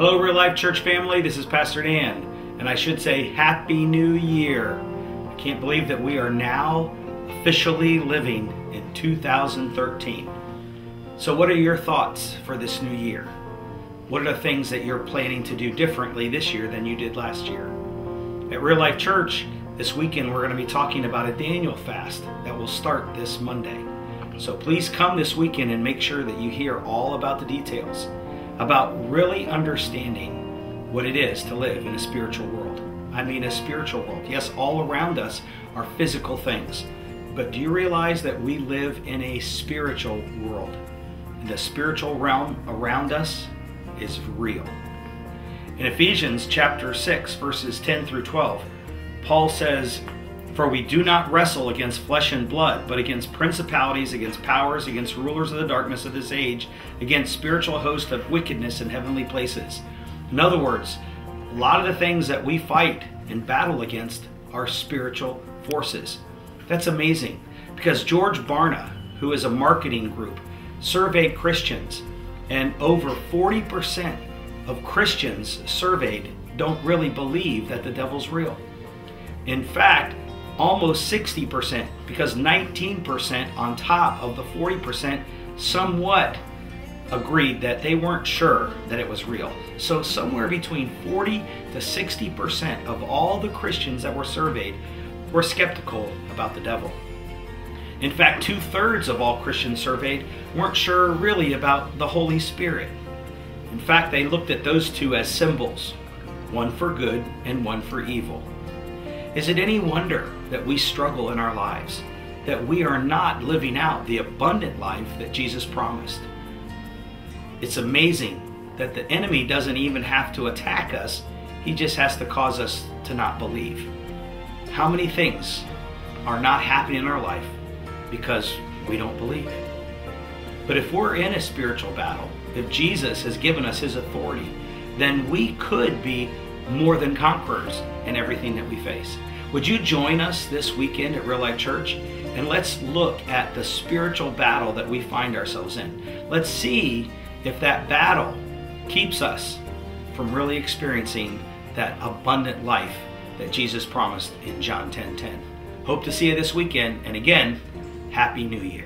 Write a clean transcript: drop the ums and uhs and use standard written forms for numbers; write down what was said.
Hello, Real Life Church family. This is Pastor Dan, and I should say Happy New Year. I can't believe that we are now officially living in 2013. So what are your thoughts for this new year? What are the things that you're planning to do differently this year than you did last year? At Real Life Church, this weekend we're going to be talking about a Daniel fast that will start this Monday. So please come this weekend and make sure that you hear all about the details, about really understanding what it is to live in a spiritual world. I mean a spiritual world. Yes, all around us are physical things, but do you realize that we live in a spiritual world? And the spiritual realm around us is real. In Ephesians chapter 6, verses 10 through 12, Paul says, "For we do not wrestle against flesh and blood, but against principalities, against powers, against rulers of the darkness of this age, against spiritual hosts of wickedness in heavenly places." In other words, a lot of the things that we fight and battle against are spiritual forces. That's amazing, because George Barna, who is a marketing group, surveyed Christians, and over 40% of Christians surveyed don't really believe that the devil's real. In fact, almost 60%, because 19% on top of the 40% somewhat agreed that they weren't sure that it was real. So somewhere between 40 to 60% of all the Christians that were surveyed were skeptical about the devil. In fact, 2/3 of all Christians surveyed weren't sure really about the Holy Spirit. In fact, they looked at those two as symbols, one for good and one for evil. Is it any wonder that we struggle in our lives, that we are not living out the abundant life that Jesus promised? It's amazing that the enemy doesn't even have to attack us. He just has to cause us to not believe. How many things are not happening in our life because we don't believe? But if we're in a spiritual battle, if Jesus has given us his authority, then we could be more than conquerors in everything that we face. Would you join us this weekend at Real Life Church? And let's look at the spiritual battle that we find ourselves in. Let's see if that battle keeps us from really experiencing that abundant life that Jesus promised in John 10:10. Hope to see you this weekend, and again, Happy New Year.